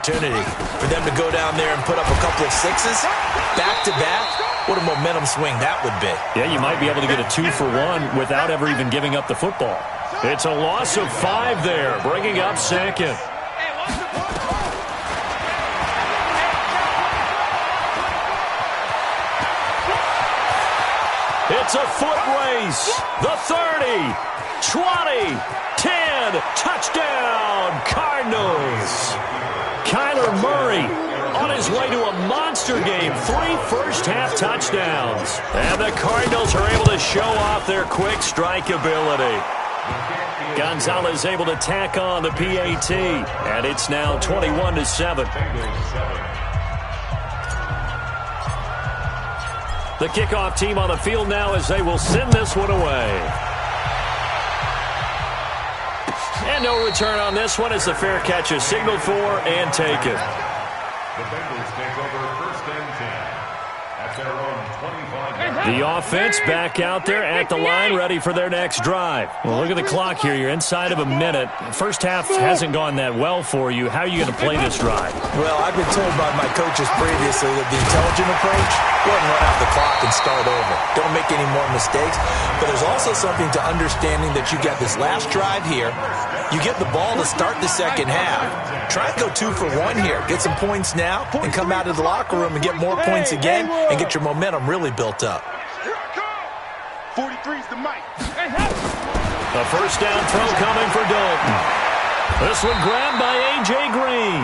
Opportunity for them to go down there and put up a couple of sixes back-to-back. What a momentum swing that would be. Yeah, you might be able to get a 2-for-1 without ever even giving up the football. It's a loss of 5 there, bringing up second. It's a foot race. The 30, 20, 10, touchdown, Cardinals. Kyler Murray on his way to a monster game, 3 first-half touchdowns. And the Cardinals are able to show off their quick strike ability. Gonzalez able to tack on the PAT, and it's now 21-7. The kickoff team on the field now as they will send this one away. And no return on this one as the fair catch is signaled for and taken. The Bengals take over first and 10 at their own 25. The offense back out there at the line, ready for their next drive. Well, look at the clock here. You're inside of a minute. First half hasn't gone that well for you. How are you going to play this drive? Well, I've been told by my coaches previously that the intelligent approach, go ahead and run out the clock and start over. Don't make any more mistakes. But there's also something to understanding that you got this last drive here. You get the ball to start the second half. Try and go 2-for-1 here. Get some points now and come out of the locker room and get more points again and get your momentum really built up. 43's the mic. A first down throw coming for Dalton. This one grabbed by A.J. Green.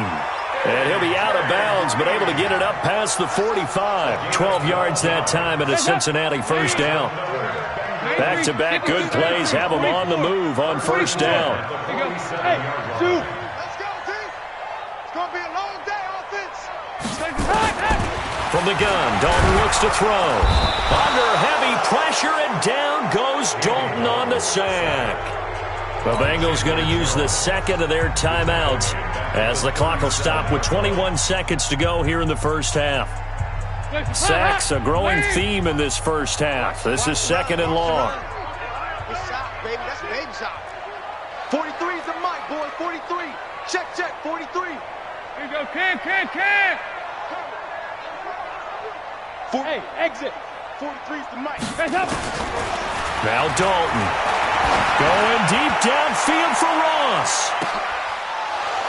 And he'll be out of bounds, but able to get it up past the 45. 12 yards that time at a Cincinnati first down. Back-to-back good plays have them on the move on first down. Hey, shoot. Let's go, team. It's going to be a long day, offense. From the gun, Dalton looks to throw. Under heavy pressure, and down goes Dalton on the sack. The Bengals going to use the second of their timeouts as the clock will stop with 21 seconds to go here in the first half. Sacks, a growing theme in this first half. This is second and long. Good shot, baby. That's a baby shot. 43's the mic, boy. 43. Check, 43. Here you go, Cam. Hey, exit. 43's the mic. Now Dalton. Going deep downfield for Ross.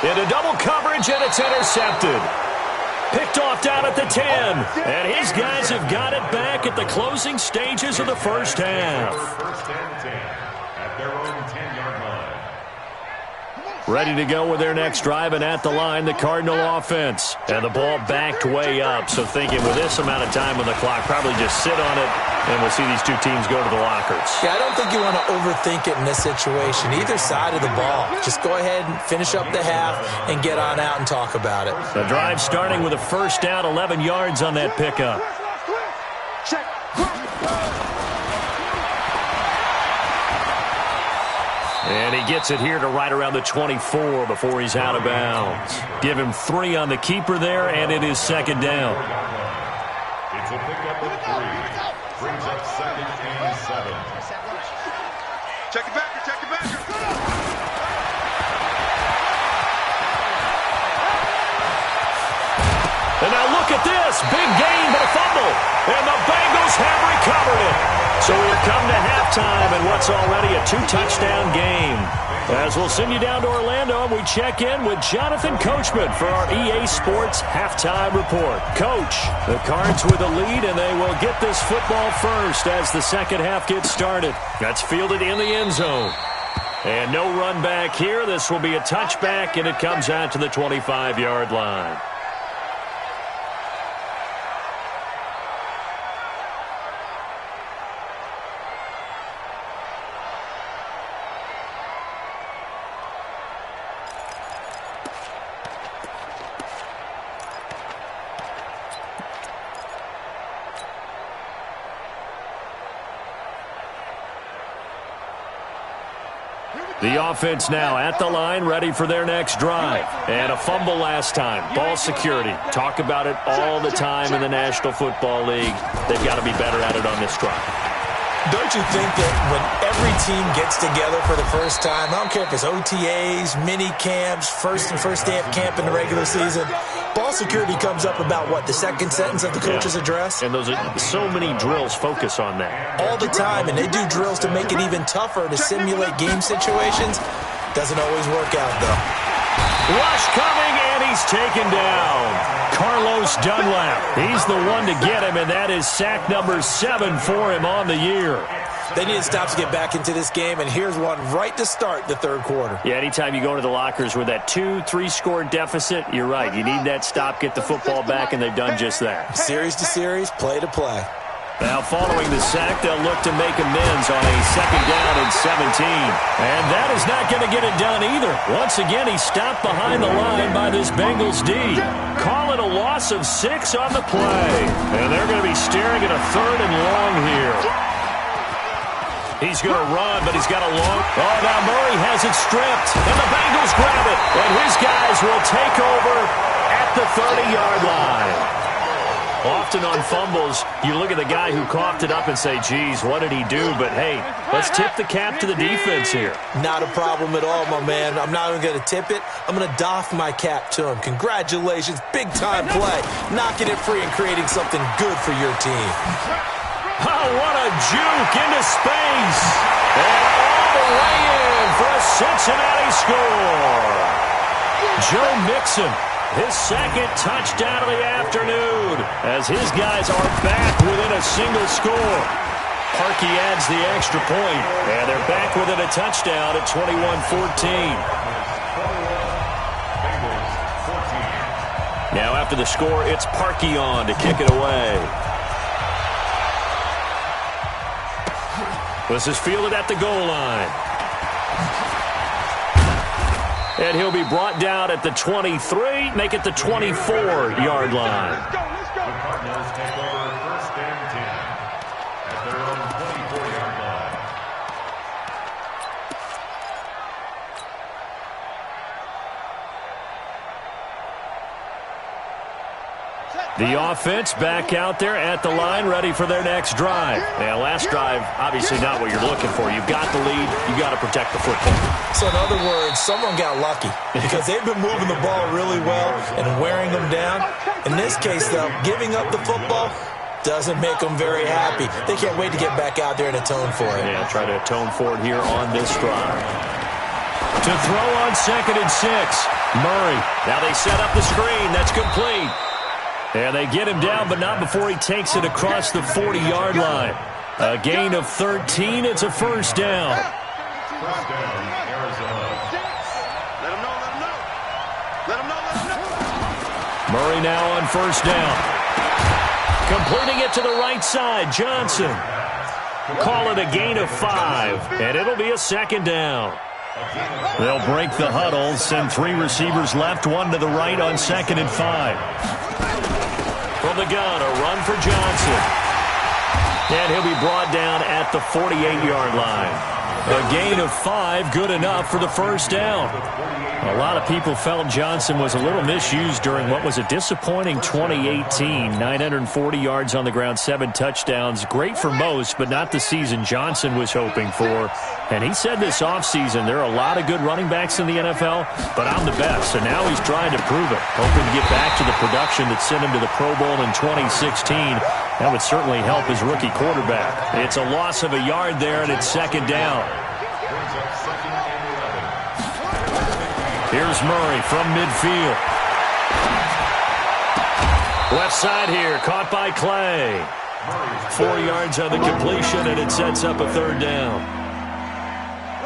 Into double coverage, and it's intercepted. Picked off down at the 10. And his guys have got it back at the closing stages of the first half. First and 10 at their own 10-yard line. Ready to go with their next drive, and at the line, the Cardinal offense. And the ball backed way up, so thinking with this amount of time on the clock, probably just sit on it, and we'll see these two teams go to the lockers. Yeah, I don't think you want to overthink it in this situation. Either side of the ball. Just go ahead and finish up the half and get on out and talk about it. The drive starting with a first down, 11 yards on that pickup. Check. And he gets it here to right around the 24 before he's out of bounds. Give him 3 on the keeper there, and it is second down. It's a pickup of 3. Brings up second and 7. Check it back. And now look at this. Big gain, but a fumble. And the Bengals have recovered it. So we've come to halftime in what's already a 2-touchdown game. As we'll send you down to Orlando, we check in with Jonathan Coachman for our EA Sports Halftime Report. Coach, the Cards with a lead, and they will get this football first as the second half gets started. That's fielded in the end zone. And no run back here. This will be a touchback, and it comes out to the 25-yard line. The offense now at the line, ready for their next drive. And a fumble last time. Ball security. Talk about it all the time in the National Football League. They've got to be better at it on this drive. Don't you think that when every team gets together for the first time, I don't care if it's OTAs, mini camps, first day of camp in the regular season, ball security comes up about, what, the second sentence of the coach's address? And those are so many drills focus on that. All the time, and they do drills to make it even tougher to simulate game situations. Doesn't always work out, though. Rush coming, and he's taken down. Carlos Dunlap. He's the one to get him, and that is sack number 7 for him on the year. They need to stop to get back into this game, and here's one right to start the third quarter. Yeah, anytime you go into the lockers with that 2-3 score deficit, you're right. You need that stop, get the football back, and they've done just that. Series to series, play to play. Now following the sack, they'll look to make amends on a second down and 17. And that is not going to get it done either. Once again, he's stopped behind the line by this Bengals D. Call it a loss of 6 on the play. And they're going to be staring at a 3rd and long here. He's going to run, but he's got a long... Oh, now Murray has it stripped. And the Bengals grab it. And his guys will take over at the 30-yard line. Often on fumbles, you look at the guy who coughed it up and say, geez, what did he do? But, hey, let's tip the cap to the defense here. Not a problem at all, my man. I'm not even going to tip it. I'm going to doff my cap to him. Congratulations. Big-time play. Knocking it free and creating something good for your team. Oh, what a juke into space. And all the way in for a Cincinnati score. Joe Mixon. His second touchdown of the afternoon as his guys are back within a single score. Parkey adds the extra point, and they're back within a touchdown at 21-14. Now after the score, it's Parkey on to kick it away. This is fielded at the goal line. And he'll be brought down at the 23, make it the 24-yard line. The Cardinals take over 1st and 10 at their own 24-yard line. The offense back out there at the line, ready for their next drive. Now, last drive, obviously not what you're looking for. You've got the lead. You've got to protect the football. So, in other words, someone got lucky because they've been moving the ball really well and wearing them down. In this case, though, giving up the football doesn't make them very happy. They can't wait to get back out there and atone for it. Yeah, try to atone for it here on this drive. To throw on 2nd and 6. Murray. Now they set up the screen. That's complete. And they get him down, but not before he takes it across the 40-yard line. A gain of 13. It's a first down. First down, Arizona. Let him know. Let him know. Murray now on first down. Completing it to the right side, Johnson. Call it a gain of 5, and it'll be a second down. They'll break the huddle, send 3 receivers left, 1 to the right on 2nd and 5. From the gun, a run for Johnson. And he'll be brought down at the 48-yard line. A gain of 5, good enough for the first down. A lot of people felt Johnson was a little misused during what was a disappointing 2018. 940 yards on the ground, 7 touchdowns. Great for most, but not the season Johnson was hoping for. And he said this offseason, there are a lot of good running backs in the NFL, but I'm the best. And now he's trying to prove it, hoping to get back to the production that sent him to the Pro Bowl in 2016. That would certainly help his rookie quarterback. It's a loss of a yard there, and it's second down. Here's Murray from midfield. Left side here, caught by Clay. 4 yards on the completion, and it sets up a third down.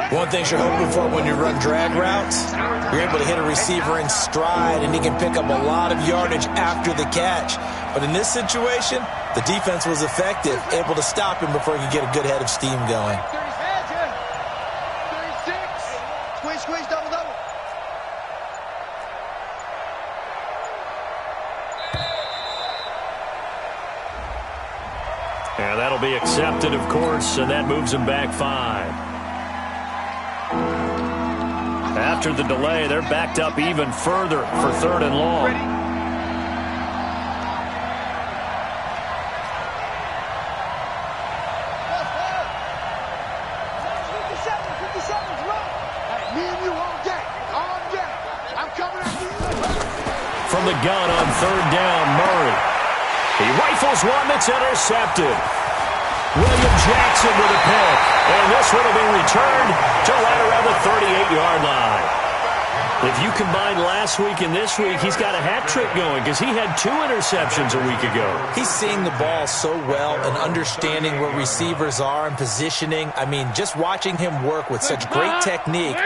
One thing you're hoping for when you run drag routes, you're able to hit a receiver in stride, and he can pick up a lot of yardage after the catch. But in this situation, the defense was effective, able to stop him before he could get a good head of steam going. 36. Squeeze, double. And that'll be accepted, of course, and that moves him back 5. After the delay, they're backed up even further for 3rd and long. gun on third down. Murray. He rifles one that's intercepted. William Jackson with a pick. And this one will be returned to right around the 38-yard line. If you combine last week and this week, he's got a hat trick going because he had 2 interceptions a week ago. He's seeing the ball so well and understanding where receivers are and positioning. I mean, just watching him work with such great technique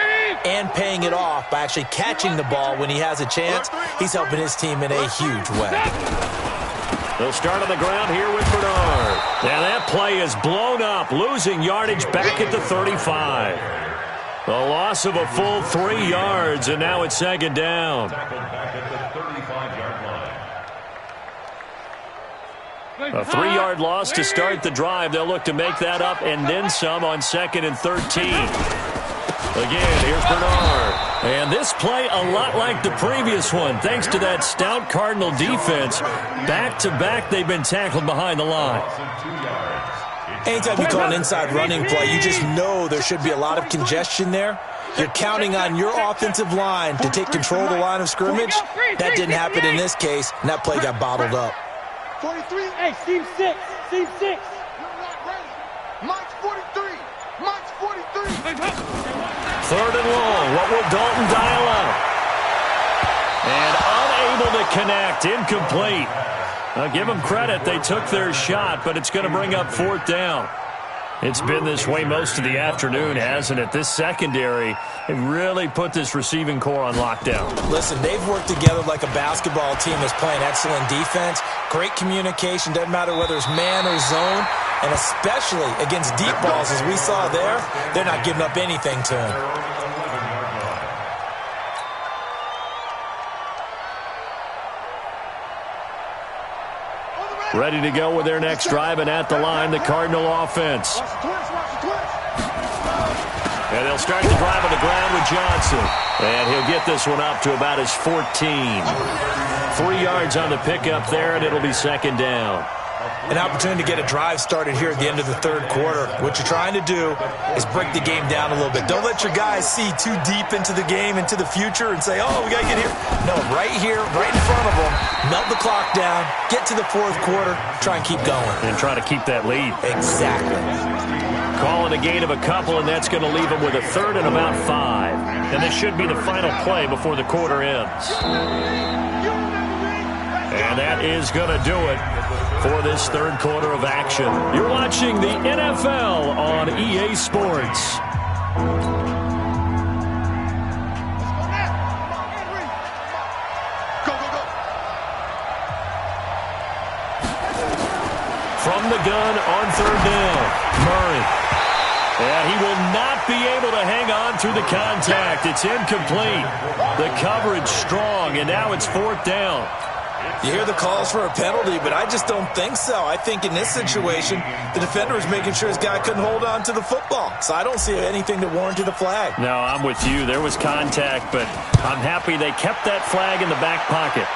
and paying it off by actually catching the ball when he has a chance, he's helping his team in a huge way. They'll start on the ground here with Bernard. And that play is blown up, losing yardage back at the 35. A loss of a full 3 yards, and now it's second down. A 3-yard loss to start the drive. They'll look to make that up and then some on 2nd and 13. Again, here's Bernard. And this play a lot like the previous one, thanks to that stout Cardinal defense. Back-to-back, they've been tackled behind the line. Anytime you call an inside running play, you just know there should be a lot of congestion there. You're counting on your offensive line to take control of the line of scrimmage. That didn't happen in this case, and that play got bottled up. 43. Hey, Steve 6. Steve 6. You're not ready. Mike's 43. Mike's 43. Third and long. What will Dalton dial up? And unable to connect. Incomplete. Now, give them credit. They took their shot, but it's going to bring up 4th down. It's been this way most of the afternoon, hasn't it? This secondary have really put this receiving core on lockdown. Listen, they've worked together like a basketball team that's playing excellent defense. Great communication. Doesn't matter whether it's man or zone. And especially against deep balls, as we saw there, they're not giving up anything to him. Ready to go with their next drive, and at the line, the Cardinal offense. And they'll start the drive on the ground with Johnson. And he'll get this one up to about his 14. 3 yards on the pickup there, and it'll be second down. An opportunity to get a drive started here at the end of the third quarter. What you're trying to do is break the game down a little bit. Don't let your guys see too deep into the game, into the future, and say, oh, we got to get here. No, right here, right in front of them, melt the clock down, get to the fourth quarter, try and keep going. And try to keep that lead. Exactly. Calling a gain of a couple, and that's going to leave them with a third and about 5. And this should be the final play before the quarter ends. And that is going to do it for this third quarter of action. You're watching the NFL on EA Sports. From the gun on third down, Murray. And he will not be able to hang on through the contact. It's incomplete. The coverage strong, and now it's 4th down. You hear the calls for a penalty, but I just don't think so. I think in this situation, the defender is making sure his guy couldn't hold on to the football. So I don't see anything to warrant the flag. No, I'm with you. There was contact, but I'm happy they kept that flag in the back pocket.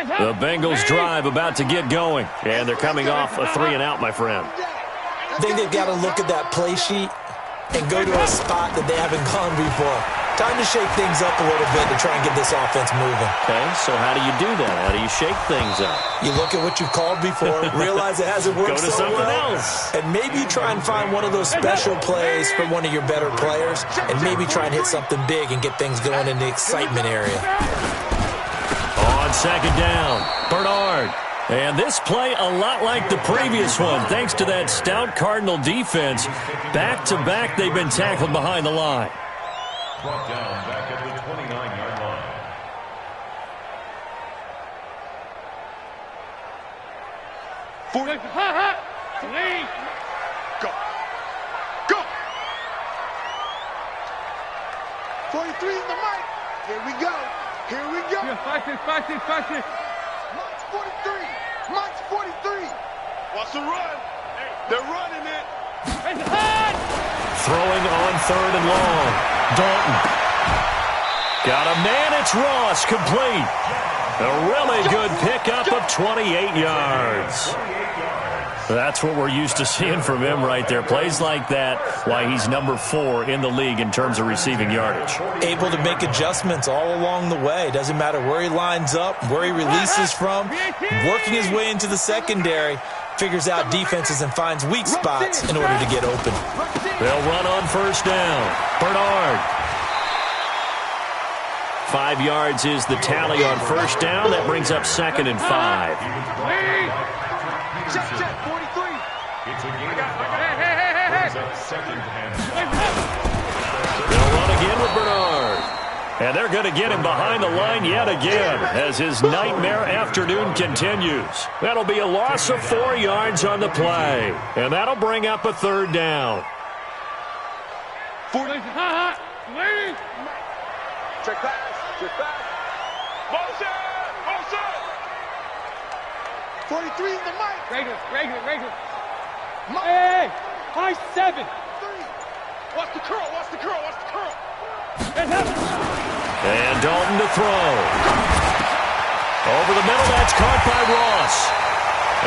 The Bengals drive about to get going, and they're coming off a 3-and-out, my friend. I think they've got to look at that play sheet and go to a spot that they haven't gone before. Time to shake things up a little bit to try and get this offense moving. Okay, so how do you do that? How do you shake things up? You look at what you've called before, realize it hasn't worked so well. Go to something else. And maybe try and find one of those special plays from one of your better players, and maybe try and hit something big and get things going in the excitement area. On second down, Bernard. And this play a lot like the previous one, thanks to that stout Cardinal defense. Back-to-back, they've been tackled behind the line. Brought down back at the 29-yard line. Go. Go. 43 is the mic. Here we go. Here we go. Yeah, 5-6. Mike's 43. Mike's 43. Watch the run. They're running it. Throwing on 3rd and long. Dalton. Got a man. It's Ross. Complete. A really good pickup of 28 yards. That's what we're used to seeing from him right there. Plays like that, why he's number 4 in the league in terms of receiving yardage. Able to make adjustments all along the way. Doesn't matter where he lines up, where he releases from. Working his way into the secondary. Figures out defenses and finds weak spots in order to get open. They'll run on 1st down. Bernard. 5 yards is the tally on 1st down. That brings up 2nd and 5. Check, 43. It's a game. They'll run again with Bernard. And they're going to get him behind the line yet again as his nightmare afternoon continues. That'll be a loss of 4 yards on the play. And that'll bring up a 3rd down. 40. Check pass. Check pass. Motion. 43 in the mic. Regular. Hey, high 7. Watch the curl. And Dalton to throw. Over the middle, that's caught by Ross.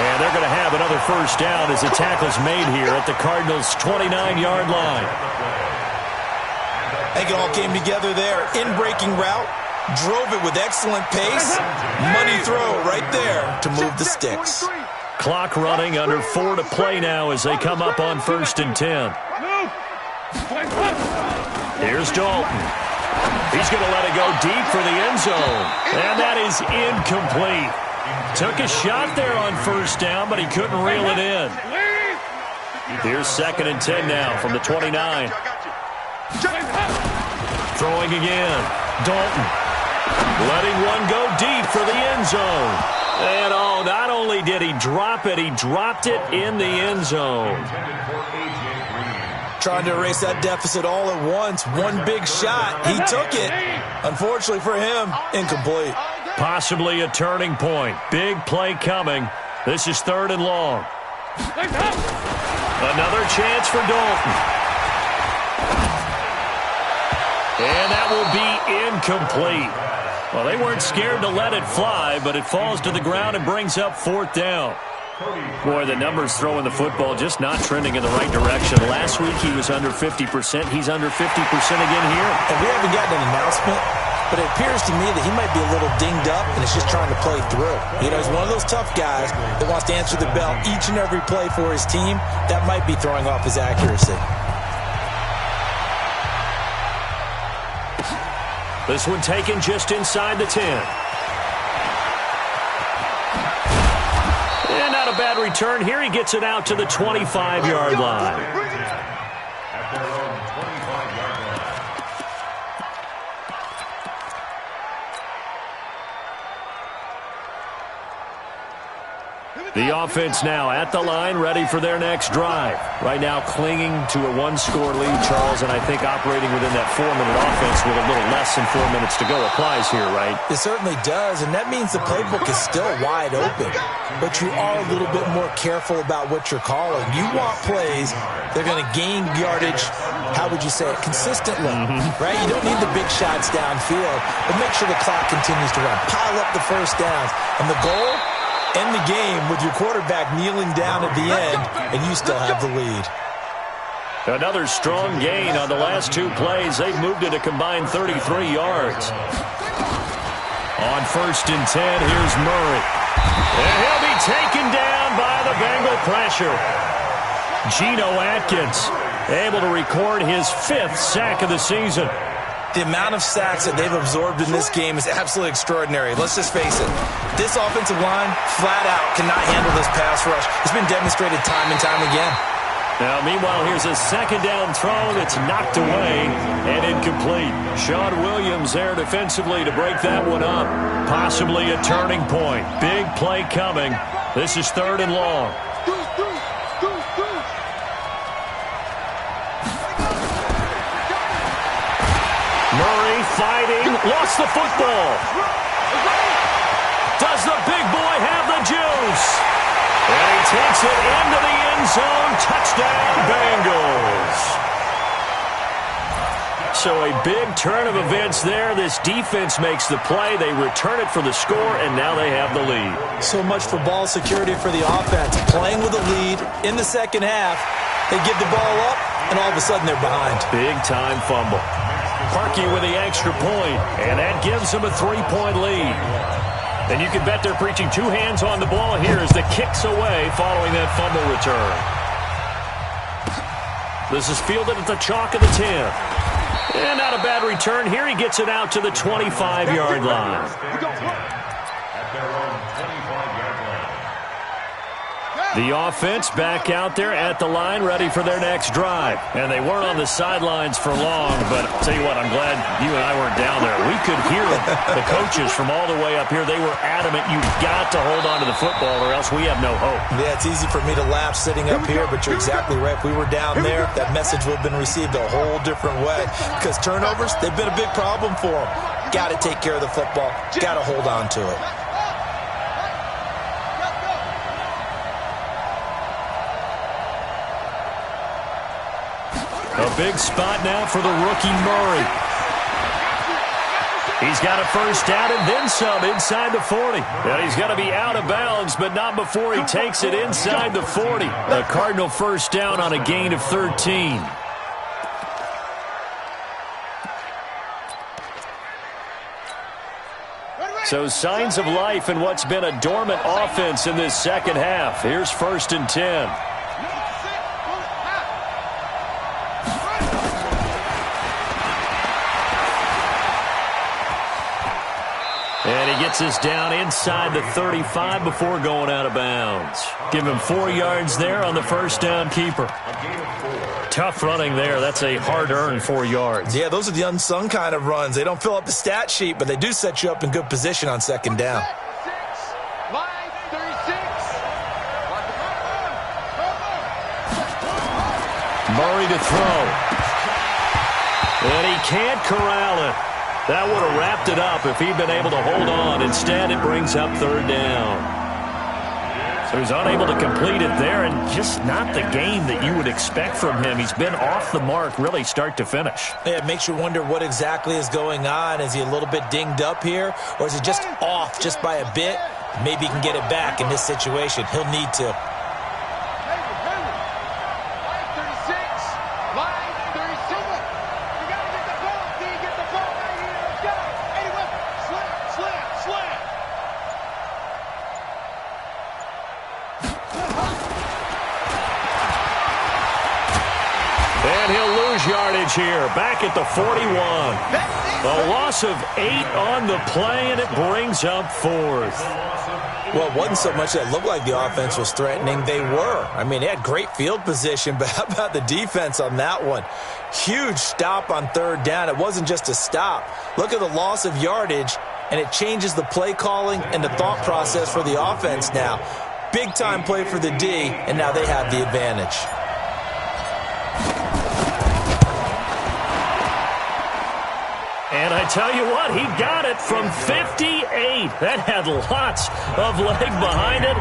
And they're going to have another 1st down as the tackle's made here at the Cardinals' 29-yard line. I think it all came together there. In-breaking route. Drove it with excellent pace. Money throw right there to move the sticks. Clock running, under 4 to play now as they come up on 1st and 10. Here's Dalton. He's going to let it go deep for the end zone. And that is incomplete. Took a shot there on 1st down, but he couldn't reel it in. Here's 2nd and 10 now from the 29. Throwing again. Dalton. Letting one go deep for the end zone. And not only did he drop it, he dropped it in the end zone. Trying to erase that deficit all at once. One big shot. He took it. Unfortunately for him, incomplete. Possibly a turning point. Big play coming. This is 3rd and long. Another chance for Dalton. And that will be incomplete. Well, they weren't scared to let it fly, but it falls to the ground and brings up 4th down. Boy, the numbers throwing the football just not trending in the right direction. Last week he was under 50%. He's under 50% again here. And we haven't gotten an announcement, but it appears to me that he might be a little dinged up and is just trying to play through. You know, he's one of those tough guys that wants to answer the bell each and every play for his team. That might be throwing off his accuracy. This one taken just inside the 10. And not a bad return here. He gets it out to the 25-yard line. At their own 25-yard line. The offense now at the line, ready for their next drive. Right now clinging to a 1-score lead, Charles, and I think operating within that 4-minute offense with a little less than 4 minutes to go applies here, right? It certainly does, and that means the playbook is still wide open. But you are a little bit more careful about what you're calling. You want plays that are going to gain yardage, how would you say it, consistently, right? You don't need the big shots downfield, but make sure the clock continues to run. Pile up the 1st downs, and the goal, end the game with your quarterback kneeling down at the end, and you still have the lead. Another strong gain on the last 2 plays. They've moved it a combined 33 yards. On 1st and 10, here's Murray. And he'll be taken down by the Bengal pressure. Geno Atkins able to record his 5th sack of the season. The amount of sacks that they've absorbed in this game is absolutely extraordinary. Let's just face it. This offensive line, flat out, cannot handle this pass rush. It's been demonstrated time and time again. Now, meanwhile, here's a 2nd down throw that's knocked away and incomplete. Sean Williams there defensively to break that one up. Possibly a turning point. Big play coming. This is 3rd and long. Murray fighting, lost the football. Does the big boy have the juice? And he takes it into the end zone. Touchdown, Bengals. So a big turn of events there. This defense makes the play. They return it for the score, and now they have the lead. So much for ball security for the offense. Playing with a lead in the second half. They give the ball up, and all of a sudden they're behind. Big-time fumble. Parkey with the extra point, and that gives them a 3-point lead. And you can bet they're preaching two hands on the ball here as the kick's away following that fumble return. This is fielded at the chalk of the 10. And not a bad return here. He gets it out to the 25-yard line. At their own 25-yard line. The offense back out there at the line, ready for their next drive. And they weren't on the sidelines for long, but I'll tell you what, I'm glad you and I weren't down there. We could hear the coaches from all the way up here. They were adamant, you've got to hold on to the football or else we have no hope. Yeah, it's easy for me to laugh sitting up here, but you're exactly right. If we were down there, that message would have been received a whole different way. Because turnovers, they've been a big problem for them. Got to take care of the football. Got to hold on to it. A big spot now for the rookie Murray. He's got a first down and then some inside the 40. And he's got to be out of bounds, but not before he takes it inside the 40. A Cardinal first down on a gain of 13. So signs of life in what's been a dormant offense in this second half. Here's 1st and 10. And he gets us down inside the 35 before going out of bounds. Give him 4 yards there on the first down keeper. Tough running there. That's a hard-earned 4 yards. Yeah, those are the unsung kind of runs. They don't fill up the stat sheet, but they do set you up in good position on second down. Murray to throw. And he can't corral it. That would have wrapped it up if he'd been able to hold on. Instead, it brings up 3rd down. So he's unable to complete it there, and just not the game that you would expect from him. He's been off the mark really start to finish. Yeah, it makes you wonder what exactly is going on. Is he a little bit dinged up here, or is he just off just by a bit? Maybe he can get it back in this situation. He'll need to. Yardage here, back at the 41. A loss of 8 on the play, and it brings up 4th. Well, it wasn't so much that it looked like the offense was threatening. They were. I mean, they had great field position, but how about the defense on that one? Huge stop on 3rd down. It wasn't just a stop. Look at the loss of yardage, and it changes the play calling and the thought process for the offense now. Big-time play for the D, and now they have the advantage. And I tell you what, he got it from 58. That had lots of leg behind it.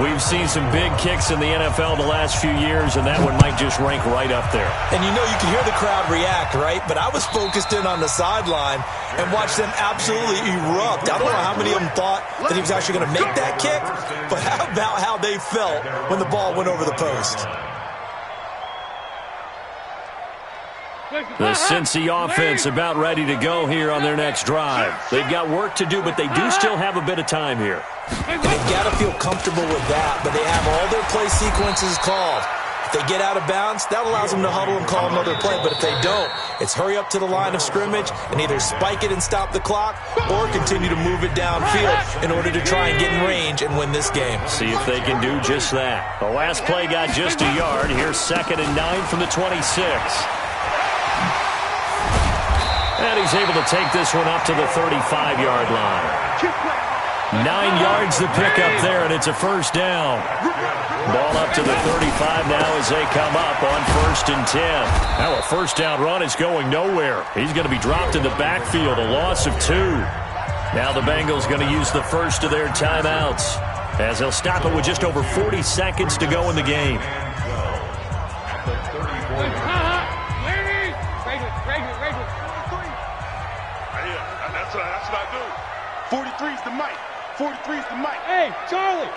We've seen some big kicks in the NFL the last few years, and that one might just rank right up there. And you know, you can hear the crowd react, right? But I was focused in on the sideline and watched them absolutely erupt. I don't know how many of them thought that he was actually going to make that kick, but how about how they felt when the ball went over the post? The Cincy offense about ready to go here on their next drive. They've got work to do, but they do still have a bit of time here. And they've got to feel comfortable with that, but they have all their play sequences called. If they get out of bounds, that allows them to huddle and call another play, but if they don't, it's hurry up to the line of scrimmage and either spike it and stop the clock or continue to move it downfield in order to try and get in range and win this game. See if they can do just that. The last play got just a yard. Here's 2nd and 9 from the 26. And he's able to take this one up to the 35-yard line. 9 yards to pick up there, and it's a first down. Ball up to the 35 now as they come up on 1st and 10. Now a first down run is going nowhere. He's going to be dropped in the backfield, a loss of 2. Now the Bengals going to use the first of their timeouts. as they'll stop it with just over 40 seconds to go in the game. Regular. That's what I do. 43's the mic. 43's the mic. Hey, Charlie.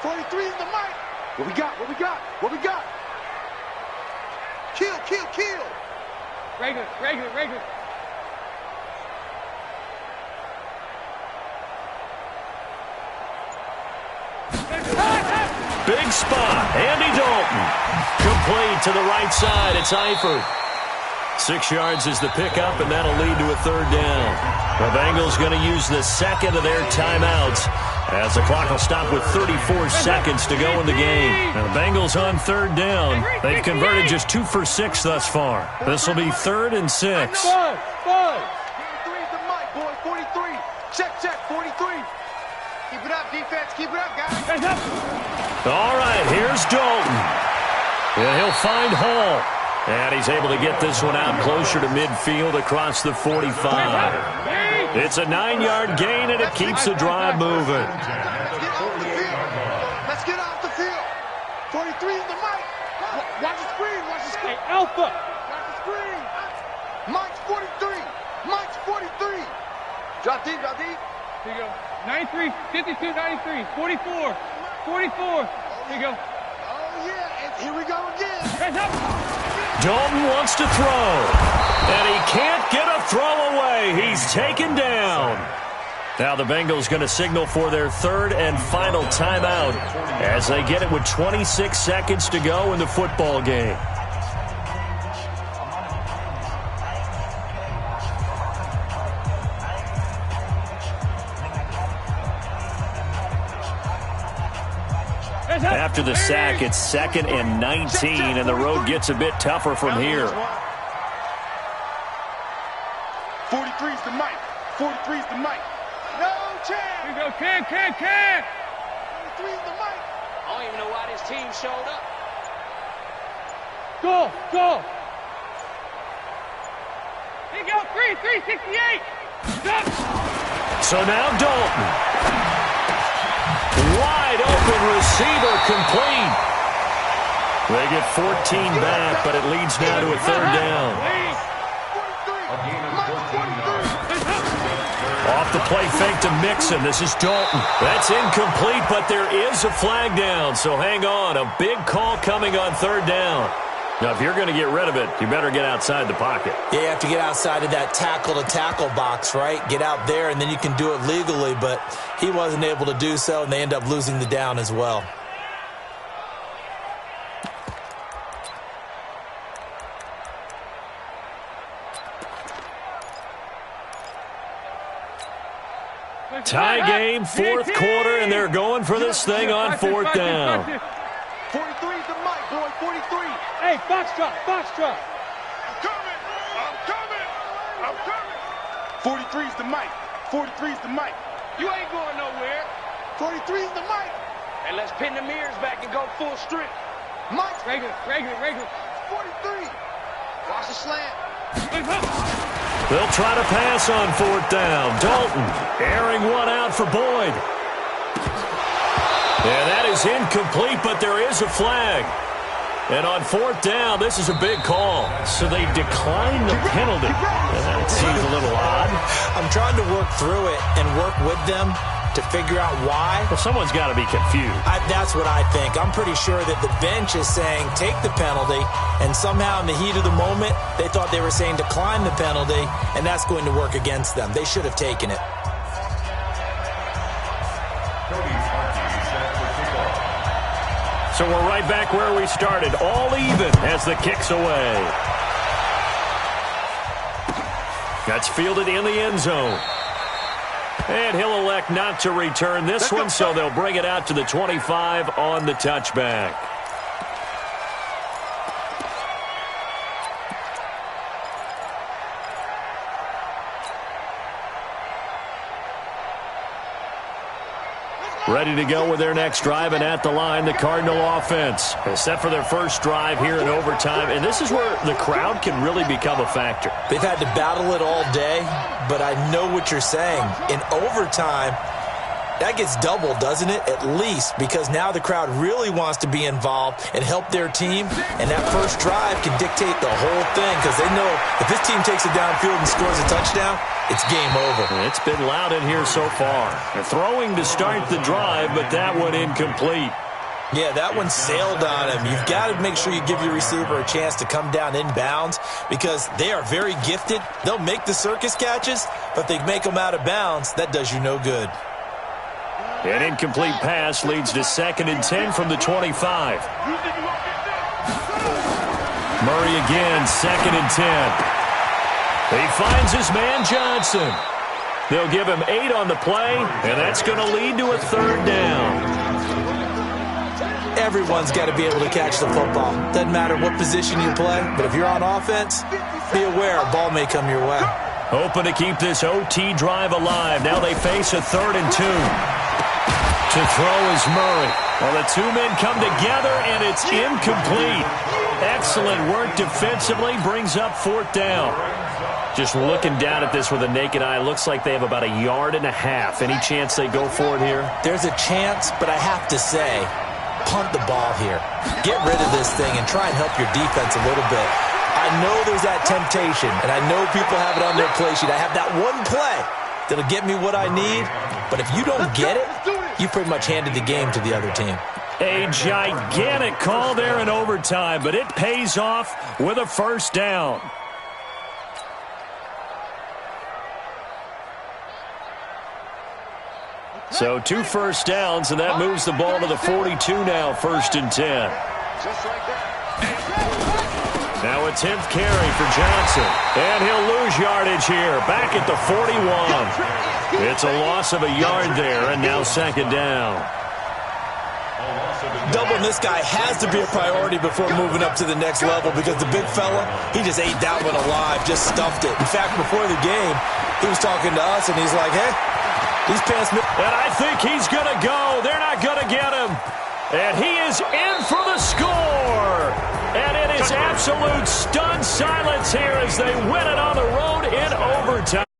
43's the mic. What we got? Kill. Regular. Big spot. Andy Dalton. Complete to the right side. It's Eifert. 6 yards is the pickup, and that'll lead to a third down. The Bengals going to use the second of their timeouts as the clock will stop with 34 seconds to go in the game. Now the Bengals on third down. They've converted just 2 for 6 thus far. This will be 3rd and 6. 5. 43's the mic, boy. 43. Check. 43. Keep it up, defense. Keep it up, guys. Hands up. All right, here's Dalton. And he'll find Hall. And he's able to get this one out closer to midfield across the 45. It's a 9-yard gain, and it keeps the drive moving. Let's get off the field. 43's the mic. Watch the screen. Hey, Alpha. Watch the screen. Mike's 43. 43. Drop deep. Here you go. 93, 52, 93, 44. Here you go. Oh, yeah. And here we go again. Hands up. Dalton wants to throw, and he can't get a throw away. He's taken down. Now the Bengals going to signal for their 3rd and final timeout as they get it with 26 seconds to go in the football game. After the sack, it's 2nd and 19, and the road gets a bit tougher from here. 43's the mic. 43's the mic. No chance. Here you go. Can. 43's the mic. I don't even know why this team showed up. Go. Here you go. 368. Stop. So now Dalton. Wide open receiver complete. They get 14 back, but it leads now to a 3rd down. Off the play fake to Mixon. This is Dalton. That's incomplete, but there is a flag down. So hang on. A big call coming on 3rd down. Now, if you're going to get rid of it, you better get outside the pocket. Yeah, you have to get outside of that tackle-to-tackle box, right? Get out there, and then you can do it legally, but he wasn't able to do so, and they end up losing the down as well. Tie game, 4th quarter, and they're going for this thing on 4th down. 43's the mic, boy. 43. Hey, Foxtrot. I'm coming. 43's the mic. 43's the mic. You ain't going nowhere. 43's the mic. And let's pin the mirrors back and go full strength. Mike's Regular. 43. Watch the slant. They'll try to pass on 4th down. Dalton airing one out for Boyd. And that is incomplete, but there is a flag. And on 4th down, this is a big call. So they decline the penalty. That seems a little odd. I'm trying to work through it and work with them to figure out why. Well, someone's got to be confused. That's what I think. I'm pretty sure that the bench is saying take the penalty, and somehow in the heat of the moment, they thought they were saying decline the penalty, and that's going to work against them. They should have taken it. So we're right back where we started, all even as the kick's away. That's fielded in the end zone. And he'll elect not to return this one, so they'll bring it out to the 25 on the touchback. Ready to go with their next drive, and at the line, the Cardinal offense. Set for their first drive here in overtime, and this is where the crowd can really become a factor. They've had to battle it all day, but I know what you're saying. In overtime, That gets doubled, doesn't it? At least, because now the crowd really wants to be involved and help their team, and that first drive can dictate the whole thing because they know if this team takes it downfield and scores a touchdown, it's game over. It's been loud in here so far. They're throwing to start the drive, but that one incomplete. Yeah, that one sailed on him. You've got to make sure you give your receiver a chance to come down inbounds because they are very gifted. They'll make the circus catches, but they make them out of bounds. That does you no good. An incomplete pass leads to 2nd and 10 from the 25. Murray again, 2nd and 10. He finds his man Johnson. They'll give him 8 on the play, and that's going to lead to a 3rd down. Everyone's got to be able to catch the football. Doesn't matter what position you play, but if you're on offense, be aware a ball may come your way. Hoping to keep this OT drive alive. Now they face a 3rd and 2. To throw is Murray. Well, the two men come together, and it's incomplete. Excellent work defensively. Brings up 4th down. Just looking down at this with a naked eye, looks like they have about 1.5 yards. Any chance they go for it here? There's a chance, but I have to say, punt the ball here. Get rid of this thing and try and help your defense a little bit. I know there's that temptation, and I know people have it on their play sheet. I have that one play that'll get me what I need, but if you don't get it, you pretty much handed the game to the other team. A gigantic call there in overtime, but it pays off with a 1st down. So 2 first downs, and that moves the ball to the 42 now, 1st and 10. Now a 10th carry for Johnson, and he'll lose yardage here, back at the 41. It's a loss of 1 yard there, and now 2nd down. Doubling this guy has to be a priority before moving up to the next level because the big fella, he just ate that one alive, just stuffed it. In fact, before the game, he was talking to us, and he's like, hey, these pants... And I think he's going to go. They're not going to get him. And he is in for the score. And it is absolute stunned silence here as they win it on the road in overtime.